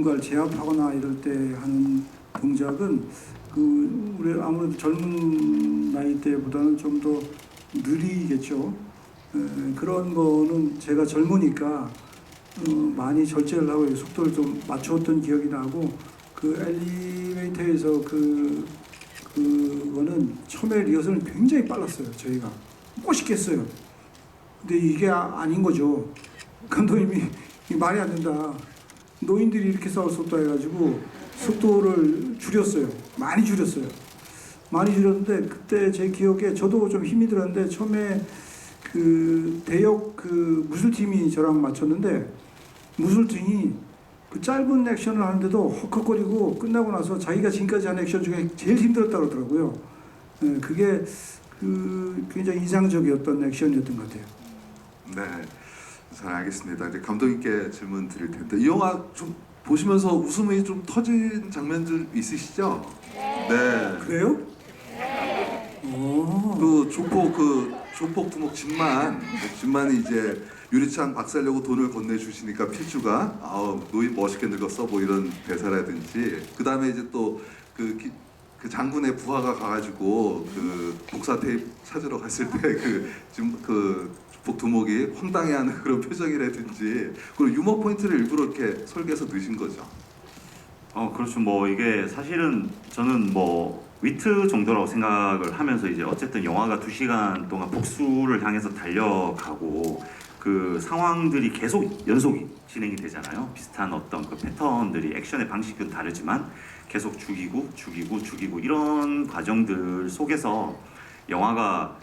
누군가를 제압하거나 이럴 때 하는 동작은 우리 아무래도 젊은 나이 때보다는 좀 더 느리겠죠. 그런 거는 제가 젊으니까 많이 절제를 하고 속도를 좀 맞추었던 기억이 나고, 그 엘리베이터에서 그거는 처음에 리허설은 굉장히 빨랐어요. 저희가 멋있겠어요. 근데 이게 아닌 거죠. 감독님이 말이 안 된다, 노인들이 이렇게 싸울 수 없다 해가지고 속도를 줄였어요. 많이 줄였어요. 많이 줄였는데, 그때 제 기억에 저도 좀 힘이 들었는데, 처음에 그 대역 그 무술팀이 저랑 맞췄는데, 무술팀이 그 짧은 액션을 하는데도 헉헉거리고 끝나고 나서 자기가 지금까지 한 액션 중에 제일 힘들었다고 그러더라고요. 그게 굉장히 인상적이었던 액션이었던 것 같아요. 네, 잘 알겠습니다. 이제 감독님께 질문 드릴 텐데, 이 영화 좀 보시면서 웃음이 좀 터진 장면들 있으시죠? 네. 그래요? 그 조폭 두목 진만이 이제 유리창 박살려고 돈을 건네주시니까 필주가 노인 멋있게 늙었어 뭐 이런 대사라든지, 그 다음에 이제 또 그 장군의 부하가 가가지고 그 복사 테이프 찾으러 갔을 때 그 조폭 두목이 황당해하는 그런 표정이라든지, 그리고 유머 포인트를 일부러 이렇게 설계해서 넣으신 거죠. 그렇죠. 뭐 이게 사실은 저는 뭐 위트 정도라고 생각을 하면서, 이제 어쨌든 영화가 2시간 동안 복수를 향해서 달려가고 그 상황들이 계속 연속이 진행이 되잖아요. 비슷한 어떤 그 패턴들이, 액션의 방식은 다르지만 계속 죽이고 이런 과정들 속에서 영화가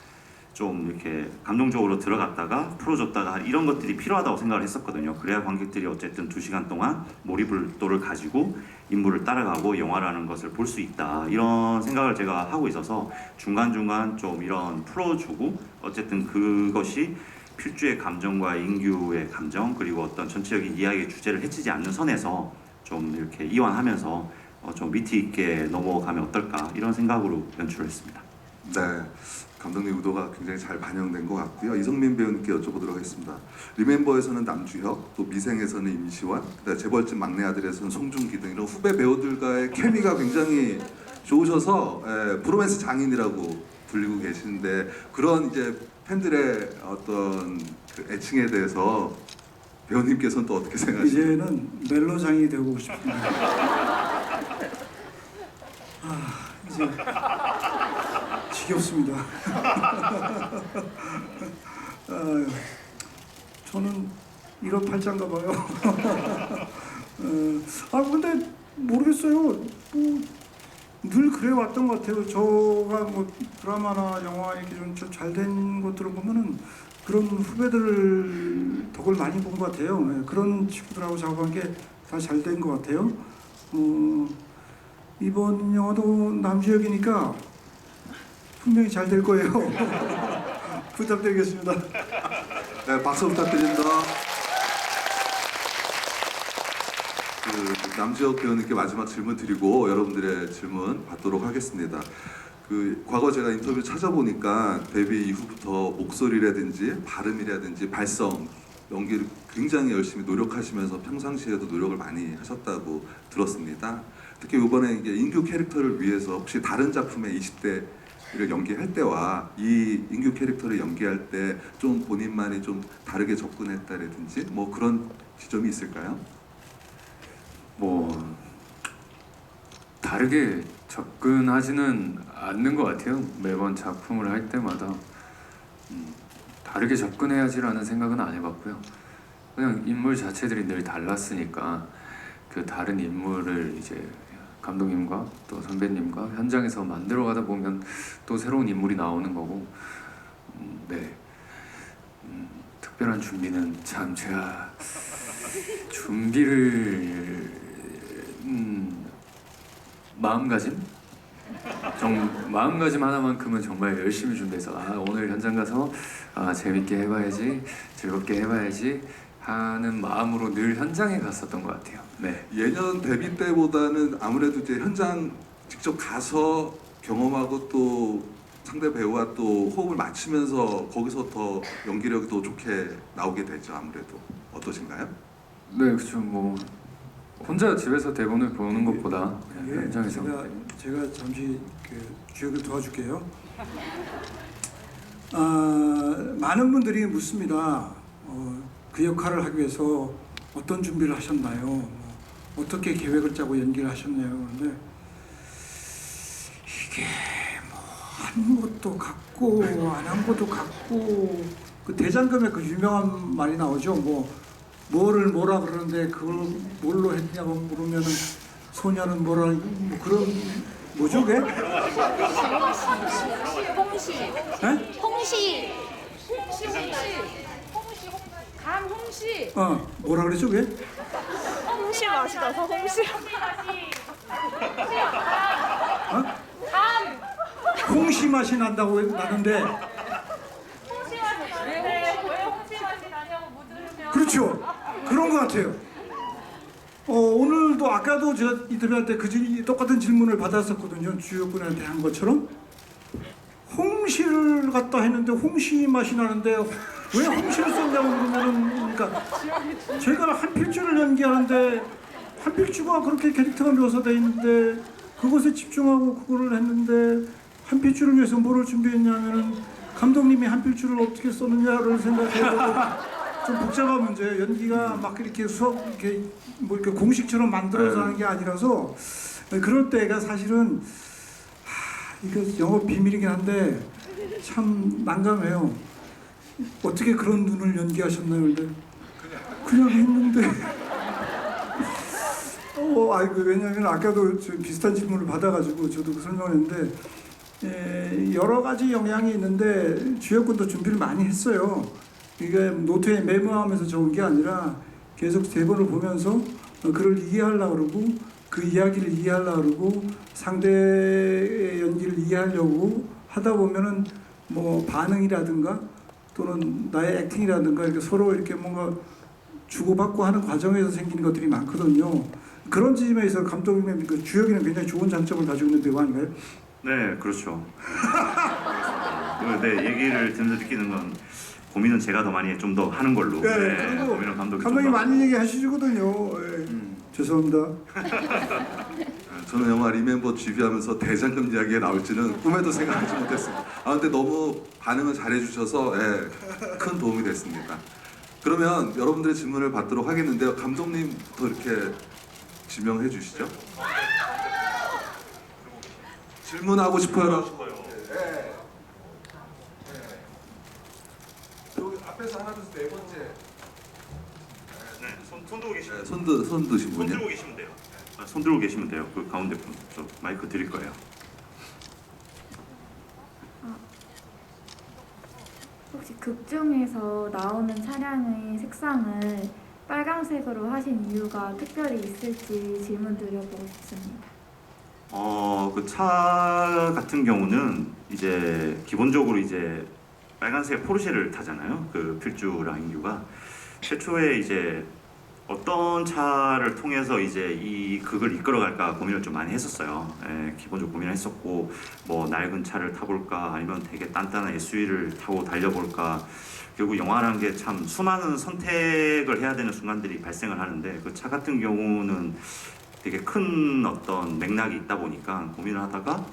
좀 이렇게 감동적으로 들어갔다가 풀어줬다가 이런 것들이 필요하다고 생각을 했었거든요. 그래야 관객들이 어쨌든 2시간 동안 몰입도를 가지고 인물을 따라가고 영화라는 것을 볼 수 있다, 이런 생각을 제가 하고 있어서 중간중간 좀 이런 풀어주고, 어쨌든 그것이 필주의 감정과 인규의 감정, 그리고 어떤 전체적인 이야기의 주제를 해치지 않는 선에서 좀 이렇게 이완하면서 좀 위트 있게 넘어가면 어떨까, 이런 생각으로 연출을 했습니다. 네, 감독님 의도가 굉장히 잘 반영된 것 같고요. 이성민 배우님께 여쭤보도록 하겠습니다. 리멤버에서는 남주혁, 또 미생에서는 임시완, 그다음에 재벌집 막내 아들에서는 송중기 등 이런 후배 배우들과의 케미가 굉장히 좋으셔서 브로맨스 장인이라고 불리고 계시는데, 그런 이제 팬들의 어떤 그 애칭에 대해서 배우님께서는 또 어떻게 생각하시나요? 이제는 멜로장이 되고 싶습니다. 이제 지겹습니다. 저는 1호 8자인가 봐요. 근데 모르겠어요. 늘 그래 왔던 것 같아요. 저가 뭐 드라마나 영화 이렇게 좀 잘 된 것들을 보면은 그런 후배들 덕을 많이 본 것 같아요. 그런 친구들하고 작업한 게 다 잘 된 것 같아요. 이번 영화도 남주혁이니까 분명히 잘 될 거예요. 부탁드리겠습니다. 네, 박수 부탁드립니다. 남주혁 배우님께 마지막 질문 드리고 여러분들의 질문 받도록 하겠습니다. 과거 제가 인터뷰 찾아보니까 데뷔 이후부터 목소리라든지 발음이라든지 발성, 연기를 굉장히 열심히 노력하시면서 평상시에도 노력을 많이 하셨다고 들었습니다. 특히 이번에 이제 인규 캐릭터를 위해서 혹시 다른 작품의 20대를 연기할 때와 이 인규 캐릭터를 연기할 때 좀 본인만이 좀 다르게 접근했다라든지 뭐 그런 지점이 있을까요? 뭐 다르게 접근하지는 않는 것 같아요. 매번 작품을 할 때마다 다르게 접근해야지라는 생각은 안 해봤고요. 그냥 인물 자체들이 늘 달랐으니까 그 다른 인물을 이제 감독님과 또 선배님과 현장에서 만들어가다 보면 또 새로운 인물이 나오는 거고, 네. 특별한 준비는 참 제가 준비를 마음가짐 하나만큼은 정말 열심히 준비해서 오늘 현장 가서 재밌게 해봐야지, 즐겁게 해봐야지 하는 마음으로 늘 현장에 갔었던 것 같아요. 네. 예년 데뷔 때보다는 아무래도 이제 현장 직접 가서 경험하고 또 상대 배우와 또 호흡을 맞추면서 거기서 더 연기력이 더 좋게 나오게 되죠. 아무래도 어떠신가요? 네, 그렇죠. 뭐 혼자 집에서 대본을 보는 것보다 이게 현장에서 제가 잠시 그 주역을 도와줄게요. 많은 분들이 묻습니다. 그 역할을 하기 위해서 어떤 준비를 하셨나요? 어떻게 계획을 짜고 연기를 하셨나요? 그런데 이게 한 것도 같고 안 한 것도 같고 그 대장금에 그 유명한 말이 나오죠. 뭐를 뭐라 그러는데 그걸 뭘로 했냐고 물으면은 소녀는 뭐라 그런 뭐죠 그게? 홍시. 에? 홍시. 감홍시. 뭐라 그랬죠 그게? 홍시 맛이 나서 홍시. 홍시 맛이 난다고 나는데 홍시 맛이 나는데 왜 홍시 맛이 나냐고 묻으면. 그렇죠. 그런 것 같아요. 오늘도 아까도 제가 인터뷰할 때 똑같은 질문을 받았었거든요. 주역분한테 한 것처럼 홍시를 갖다 했는데 홍시 맛이 나는데 왜 홍시를 썼냐고 그러면은 그러니까 제가 한필주를 연기하는데 한필주가 그렇게 캐릭터가 묘사되어 있는데 그것에 집중하고 그거를 했는데 한필주를 위해서 뭐를 준비했냐면은 감독님이 한필주를 어떻게 썼느냐를 생각해보고 좀 복잡한 문제. 연기가 막 이렇게 이렇게 뭐 이렇게 공식처럼 만들어서 하는 게 아니라서 그럴 때가 사실은 이거 영업 비밀이긴 한데 참 난감해요. 어떻게 그런 눈을 연기하셨나요? 근데 그냥 했는데 왜냐하면 아까도 비슷한 질문을 받아가지고 저도 그 설명했는데 여러 가지 영향이 있는데 주역군도 준비를 많이 했어요. 이게 노트에 메모하면서 적은 게 아니라 계속 대본을 보면서 그를 이해하려고 그러고 그 이야기를 이해하려고 그러고 상대의 연기를 이해하려고 하다 보면은 뭐 반응이라든가 또는 나의 액팅이라든가 이렇게 서로 이렇게 뭔가 주고받고 하는 과정에서 생기는 것들이 많거든요. 그런 지점에서 감독님의 그 주역이는 굉장히 좋은 장점을 가지고 있는 배우 아닌가요? 네, 그렇죠. 네, 얘기를 들으면서 느끼는 건 고민은 제가 더 많이 좀 더 하는 걸로. 그리고 고민은 감독이 감독님 많이 얘기하시거든요. 죄송합니다. 저는 영화 리멤버 GV하면서 대장금 이야기가 나올지는 꿈에도 생각하지 못했습니다. 근데 너무 반응을 잘해주셔서 큰 도움이 됐습니다. 그러면 여러분들의 질문을 받도록 하겠는데요. 감독님부터 이렇게 지명해 주시죠. 질문하고 싶어요. 여기 앞에서 하나 둘 네 번째. 네, 손 들고 계시면 손 드신 손 분이요? 들고 계시면 돼요. 손 들고 계시면 돼요. 그 가운데 분, 저 마이크 드릴 거예요. 혹시 극 중에서 나오는 차량의 색상을 빨강색으로 하신 이유가 특별히 있을지 질문 드려보고 싶습니다. 그 차 같은 경우는 이제 기본적으로 이제 빨간색 포르쉐를 타잖아요. 그 필주랑 인규가 최초에 이제 어떤 차를 통해서 이제 이 극을 이끌어갈까 고민을 좀 많이 했었어요. 기본적으로 고민을 했었고 뭐 낡은 차를 타볼까 아니면 되게 단단한 SUV를 타고 달려볼까. 결국 영화라는 게 참 수많은 선택을 해야 되는 순간들이 발생을 하는데 그 차 같은 경우는 되게 큰 어떤 맥락이 있다 보니까 고민을 하다가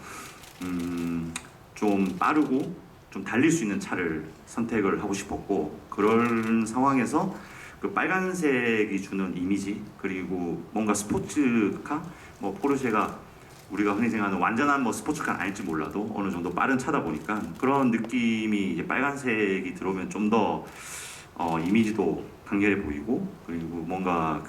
좀 빠르고 좀 달릴 수 있는 차를 선택을 하고 싶었고 그런 상황에서 그 빨간색이 주는 이미지 그리고 뭔가 스포츠카 뭐 포르쉐가 우리가 흔히 생각하는 완전한 뭐 스포츠카는 아닐지 몰라도 어느 정도 빠른 차다 보니까 그런 느낌이 이제 빨간색이 들어오면 좀 더 이미지도 강렬해 보이고 그리고 뭔가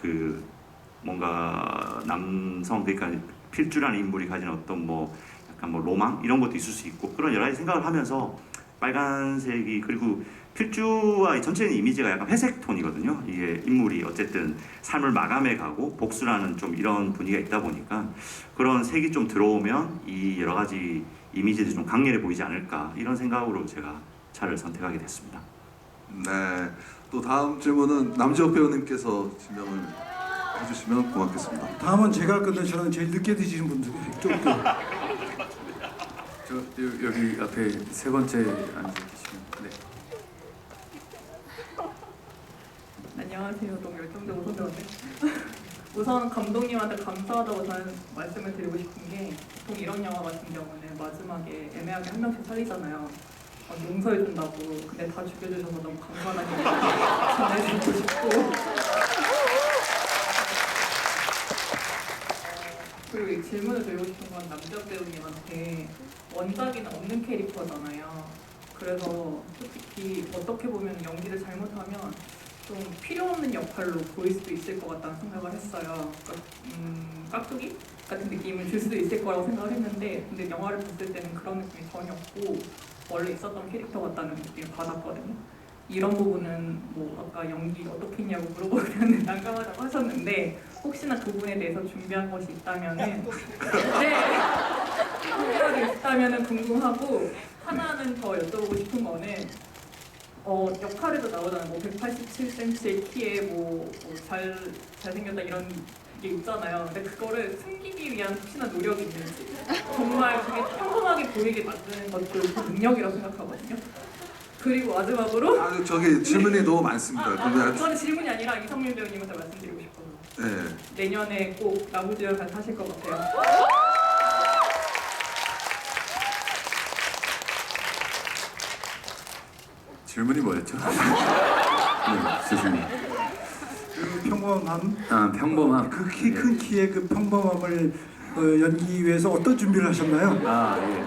남성 그러니까 필주라는 인물이 가진 어떤 뭐 약간 뭐 로망 이런 것도 있을 수 있고 그런 여러 가지 생각을 하면서 빨간색이 그리고 필주와 전체적인 이미지가 약간 회색 톤이거든요. 이게 인물이 어쨌든 삶을 마감해 가고 복수라는 좀 이런 분위기가 있다 보니까 그런 색이 좀 들어오면 이 여러 가지 이미지들이 좀 강렬해 보이지 않을까 이런 생각으로 제가 차를 선택하게 됐습니다. 네. 또 다음 질문은 남지혁 배우님께서 지명을 해주시면 고맙겠습니다. 다음은 제가 근데 저는 제일 늦게 드시는 분들이 좀 여기 앞에 세 번째 앉아 계시면 네. 안녕하세요. 너무 열정적으로 우선 감독님한테 감사하다고 저는 말씀을 드리고 싶은 게 보통 이런 영화 같은 경우는 마지막에 애매하게 한 명씩 살리잖아요. 용서해준다고. 근데 다 죽여주셔서 너무 감사하다고 전해드리고 싶고 그리고 이 질문을 드리고 싶은 건 남자 배우님한테 원작에는 없는 캐릭터잖아요. 그래서 솔직히 어떻게 보면 연기를 잘못하면 좀 필요 없는 역할로 보일 수도 있을 것 같다는 생각을 했어요. 그러니까, 깍두기 같은 느낌을 줄 수도 있을 거라고 생각을 했는데 근데 영화를 봤을 때는 그런 느낌이 전혀 없고 원래 있었던 캐릭터 같다는 느낌을 받았거든요. 이런 부분은 뭐 아까 연기 어떻게 했냐고 물어보려는 난감하다고 하셨는데 혹시나 그 부분에 대해서 준비한 것이 있다면은 특별하게 있다면은 궁금하고 하나는 더 여쭤보고 싶은 거는 역할에도 나오잖아요. 뭐 187cm의 키에 잘생겼다 이런 게 있잖아요. 근데 그거를 숨기기 위한 혹시나 노력이 있는지 정말 그게 평범하게 보이게 만드는 것도 그 능력이라고 생각하거든요. 그리고 마지막으로 아, 저기 질문이 너무 많습니다. 근데 이거는 질문이 아니라 이성민 배우님한테 말씀드리고 싶어요. 네. 내년에 꼭 나무주연 같이 하실 것 같아요. 질문이 뭐였죠? 네, 죄송해요. 그 평범함, 아, 평범함. 그 키 큰 키의 그 평범함을 연기 위해서 어떤 준비를 하셨나요? 아, 예.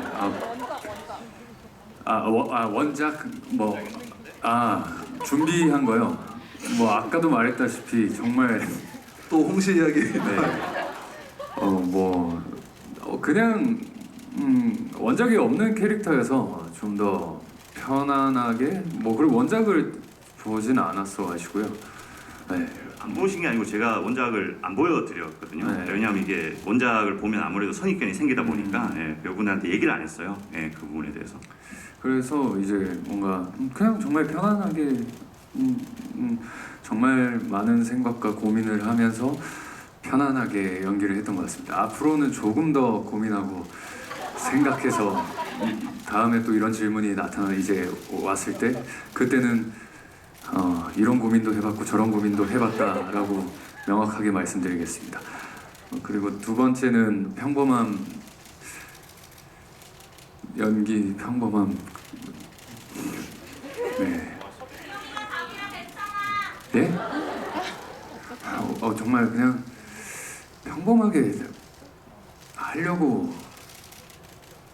원작 준비한 거요. 뭐 아까도 말했다시피 정말 또 홍시 이야기. 그냥 원작이 없는 캐릭터여서 좀 더 편안하게 그리고 원작을 보진 않았어 가지고요. 네. 안 보신 게 아니고 제가 원작을 안 보여드렸거든요. 네. 왜냐하면 이게 원작을 보면 아무래도 선입견이 생기다 보니까 배우분한테 얘기를 안 했어요. 그 부분에 대해서. 그래서 이제 뭔가 그냥 정말 편안하게 정말 많은 생각과 고민을 하면서 편안하게 연기를 했던 것 같습니다. 앞으로는 조금 더 고민하고 생각해서 다음에 또 이런 질문이 이제 왔을 때 그때는 이런 고민도 해봤고 저런 고민도 해봤다라고 명확하게 말씀드리겠습니다. 그리고 두 번째는 평범함 연기 평범함. 네. 네? 정말 그냥 평범하게 하려고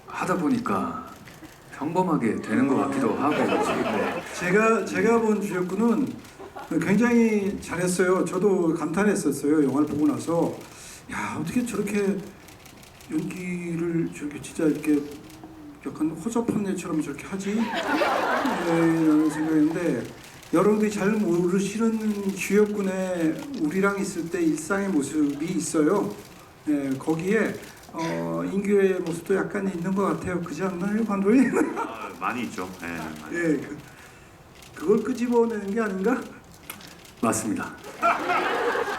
하다 보니까 평범하게 되는 것 같기도 하고. 네. 제가 본 주역군은 굉장히 잘했어요. 저도 감탄했었어요. 영화를 보고 나서 야 어떻게 저렇게 연기를 저렇게 진짜 이렇게 약간 허접한 애처럼 저렇게 하지? 라는 생각인데 여러분들이 잘 모르시는 주역군의 우리랑 있을 때 일상의 모습이 있어요. 네, 거기에 인규의 모습도 약간 있는 것 같아요. 그렇지 않나요, 감독님? 많이 있죠. 많이. 예, 그걸 끄집어내는 게 아닌가? 맞습니다.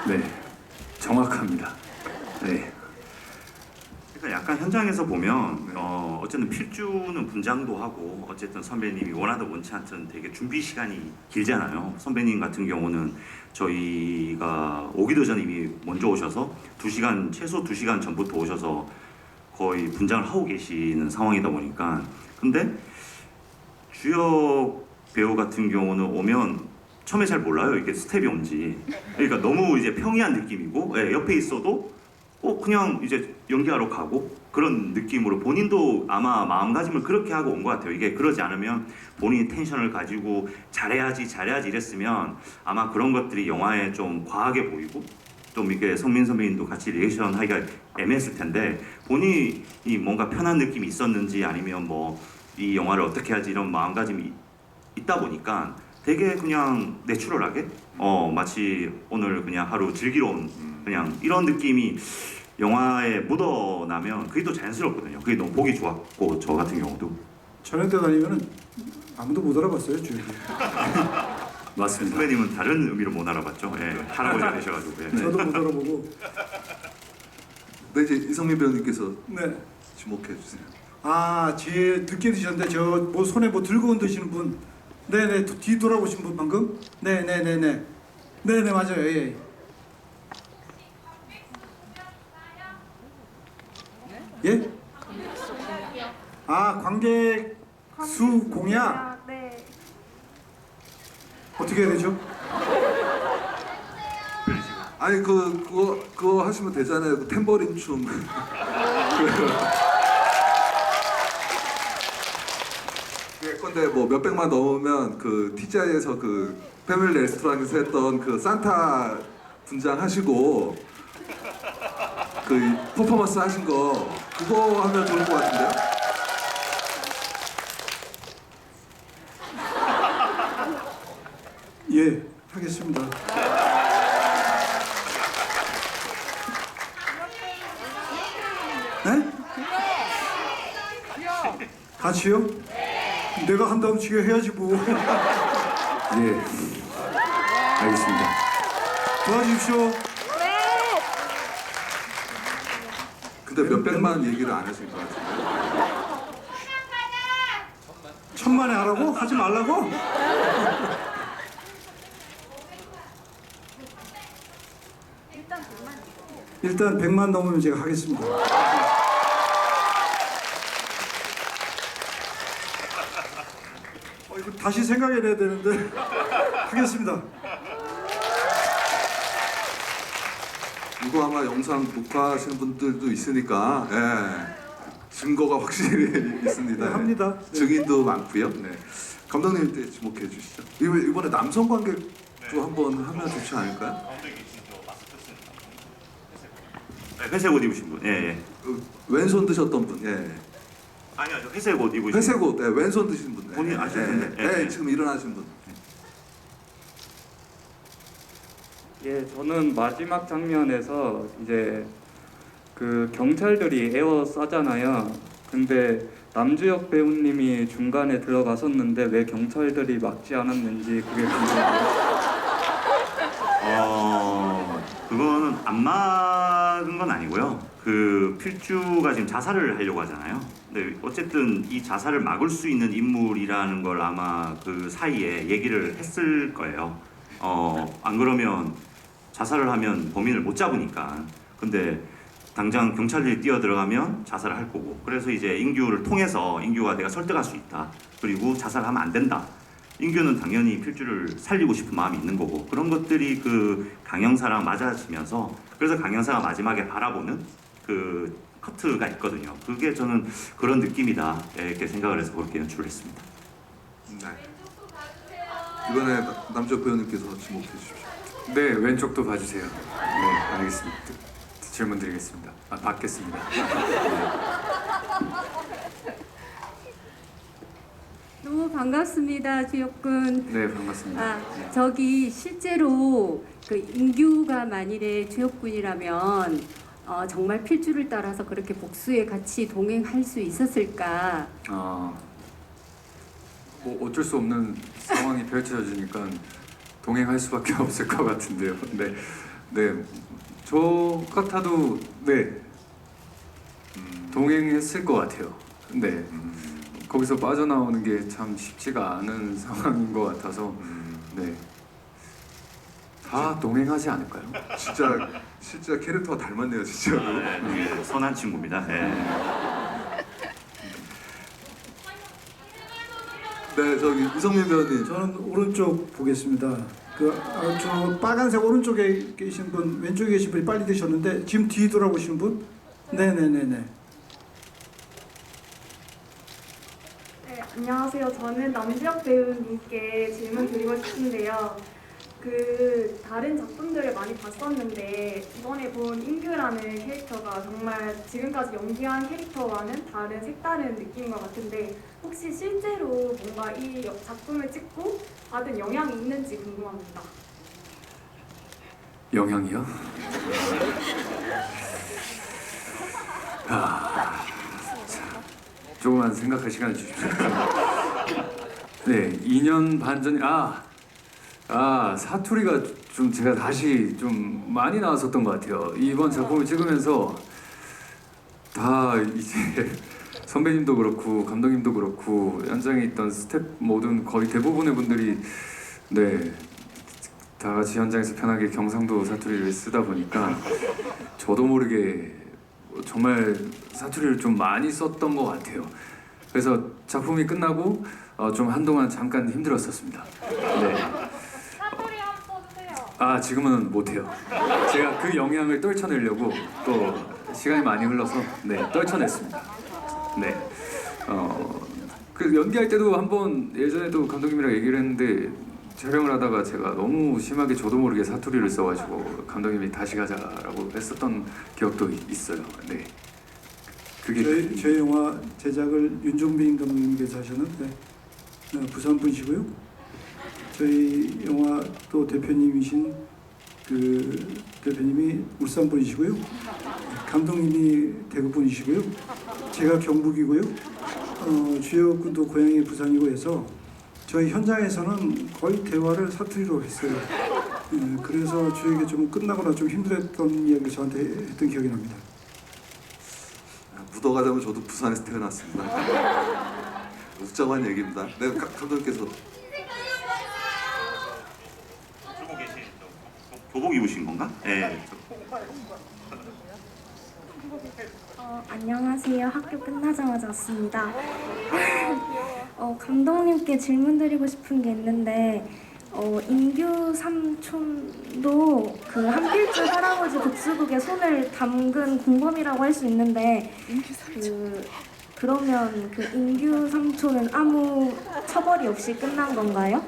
네, 정확합니다. 네. 그러니까 약간 현장에서 보면 어쨌든 필주는 분장도 하고 어쨌든 선배님이 원하든 원치 않든 되게 준비 시간이 길잖아요. 선배님 같은 경우는 저희가 오기도 전에 이미 먼저 오셔서 최소 2시간 전부터 오셔서 거의 분장을 하고 계시는 상황이다 보니까 근데 주역 배우 같은 경우는 오면 처음에 잘 몰라요. 이게 스텝이 온지. 그러니까 너무 이제 평이한 느낌이고 옆에 있어도 그냥 이제 연기하러 가고 그런 느낌으로 본인도 아마 마음가짐을 그렇게 하고 온 것 같아요. 이게 그러지 않으면 본인이 텐션을 가지고 잘해야지 이랬으면 아마 그런 것들이 영화에 좀 과하게 보이고 좀 이게 성민 선배님도 같이 리액션 하기가 애매했을 텐데 본인이 뭔가 편한 느낌이 있었는지 아니면 이 영화를 어떻게 하지 이런 마음가짐이 있다 보니까 되게 그냥 내추럴하게 마치 오늘 그냥 하루 즐기러 온 그냥 이런 느낌이 영화에 묻어나면 그게 또 자연스럽거든요. 그게 너무 보기 좋았고 저 같은 경우도 저녁 때 다니면은 아무도 못 알아봤어요, 주역이. 맞습니다. 선배님은 다른 의미로 못 알아봤죠. 할아버지가 되셔가지고. 저도 못 알아보고. 네, 이제 이성민 배우님께서 네. 주목해 주세요. 제 늦게 드셨는데 저 손에 들고 드시는 분. 네네, 뒤 돌아보신 분 방금? 네네네네. 네네, 맞아요. 예. 예? 아, 관객 수 공약 네. 어떻게 해야 되죠? 아니 그거 하시면 되잖아요. 그 탬버린 춤. 예컨대 뭐 몇백만 넘으면 그 TGI에서 그 패밀리 레스토랑에서 했던 그 산타 분장 하시고 그 퍼포먼스 하신 거 그거 하면 좋을 것 같은데요? 예, 하겠습니다. 네? 같이요? 내가 한다면 지가 해야지 뭐. 예, 알겠습니다. 도와주십시오. 근데 몇백만 얘기를 안 하신 것 같은데. 천만에 하라고? 하지 말라고? 일단 100만 넘으면 제가 하겠습니다. 이거 다시 생각해내야 되는데 하겠습니다. 이거 아마 영상 녹화하시는 분들도 있으니까 증거가 확실히 있습니다. 네, 합니다. 네. 증인도 많고요. 네. 감독님 때 지목해 주시죠. 이번에 남성 관객도 한번 하면 좋지 않을까요? 네, 회색 옷 입으신 분. 예, 예. 왼손 드셨던 분. 예. 아니요, 저 회색 옷 입으신 회색 옷. 왼손 드신 분. 본인 아실 텐데. 예. 지금 일어나신 분. 예, 저는 마지막 장면에서 이제 그 경찰들이 에워싸잖아요. 근데 남주혁 배우님이 중간에 들어가셨는데 왜 경찰들이 막지 않았는지 그게 궁금해요. 그거는 안 막은 건 아니고요. 그 필주가 지금 자살을 하려고 하잖아요. 근데 어쨌든 이 자살을 막을 수 있는 인물이라는 걸 아마 그 사이에 얘기를 했을 거예요. 안 그러면 자살을 하면 범인을 못 잡으니까. 근데 당장 경찰들이 뛰어 들어가면 자살을 할 거고. 그래서 이제 인규를 통해서 인규가 내가 설득할 수 있다. 그리고 자살하면 안 된다. 인규는 당연히 필주를 살리고 싶은 마음이 있는 거고. 그런 것들이 그 강형사랑 맞아지면서 그래서 강형사가 마지막에 바라보는 그 커트가 있거든요. 그게 저는 그런 느낌이다 이렇게 생각을 해서 그렇게 연출을 했습니다. 네. 이번에 남주혁 배우님께서 지목해 주십시오. 네, 왼쪽도 봐주세요. 네, 알겠습니다. 질문 드리겠습니다. 받겠습니다. 너무 반갑습니다, 주혁군. 네, 반갑습니다. 저기 실제로 그 인규가 만일에 주혁군이라면 정말 필주를 따라서 그렇게 복수에 같이 동행할 수 있었을까? 뭐 어쩔 수 없는 상황이 펼쳐지니까 동행할 수밖에 없을 것 같은데요. 네, 네, 저 같아도 네 동행했을 것 같아요. 네, 거기서 빠져나오는 게 참 쉽지가 않은 상황인 것 같아서 네, 다 동행하지 않을까요? 진짜 캐릭터가 닮았네요, 진짜로. 네, 선한 친구입니다. 네, 저기 이성민 배우님. 저는 오른쪽 보겠습니다. 저 빨간색 오른쪽에 계신 분, 왼쪽에 계신 분이 빨리 드셨는데 지금 뒤 돌아보시는 분? 네네네네. 네, 안녕하세요. 저는 남주혁 배우님께 질문 드리고 싶은데요. 그 다른 작품들을 많이 봤었는데 이번에 본 인규라는 캐릭터가 정말 지금까지 연기한 캐릭터와는 다른 색다른 느낌인 것 같은데 혹시 실제로 뭔가 이 작품을 찍고 받은 영향이 있는지 궁금합니다. 영향이요? 조금만 생각할 시간을 주십시오. 네, 2년 반 전, 사투리가 좀 제가 다시 좀 많이 나왔었던 것 같아요. 이번 작품을 찍으면서 다 이제 선배님도 그렇고 감독님도 그렇고 현장에 있던 스태프 모든 거의 대부분의 분들이 네, 다 같이 현장에서 편하게 경상도 사투리를 쓰다 보니까 저도 모르게 정말 사투리를 좀 많이 썼던 것 같아요. 그래서 작품이 끝나고 좀 한동안 잠깐 힘들었었습니다. 네. 사투리 한번 써주세요. 아 지금은 못해요. 제가 그 영향을 떨쳐내려고 또 시간이 많이 흘러서 네 떨쳐냈습니다. 네. 그 연기할 때도 한번 예전에도 감독님이랑 얘기를 했는데 촬영을 하다가 제가 너무 심하게 저도 모르게 사투리를 써가지고 감독님이 다시 가자라고 했었던 기억도 있어요. 네. 그게 저희 영화 제작을 윤종빈 감독님께서 하셨는데 부산 분이시고요. 저희 영화 또 대표님이신 그 대표님이 울산 분이시고요. 감독님이 대구 분이시고요. 제가 경북이고요. 주역군도 고향이 부산이고 해서 저희 현장에서는 거의 대화를 사투리로 했어요. 그래서 저에게 좀 끝나거나 좀 힘들었던 이야기를 저한테 했던 기억이 납니다. 묻어가자면 저도 부산에서 태어났습니다. 웃자고 한 얘기입니다. 네, 감독님께서 쓰고 계신 교복 입으신 건가? 네. 안녕하세요. 학교 끝나자마자 왔습니다. 감독님께 질문 드리고 싶은 게 있는데 인규 삼촌도 그 한필주 할아버지 복수극에 손을 담근 공범이라고 할 수 있는데 그러면 그 인규 삼촌은 아무 처벌이 없이 끝난 건가요?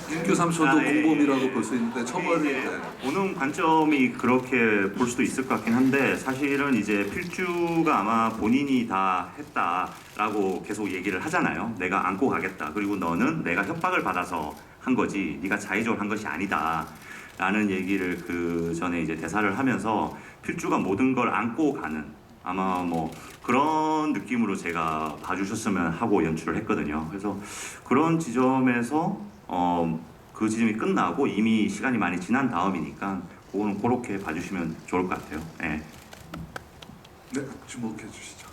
인규 삼촌도 공범이라고 볼 수 있는데 처벌이 보는 관점이 그렇게 볼 수도 있을 것 같긴 한데 사실은 이제 필주가 아마 본인이 다 했다라고 계속 얘기를 하잖아요. 내가 안고 가겠다. 그리고 너는 내가 협박을 받아서 한 거지 네가 자의적으로 한 것이 아니다 라는 얘기를 그 전에 이제 대사를 하면서 필주가 모든 걸 안고 가는 아마 뭐 그런 느낌으로 제가 봐주셨으면 하고 연출을 했거든요. 그래서 그런 지점에서 그 지점이 끝나고 이미 시간이 많이 지난 다음이니까 그거는 그렇게 봐주시면 좋을 것 같아요. 네. 네, 주목해 주시죠.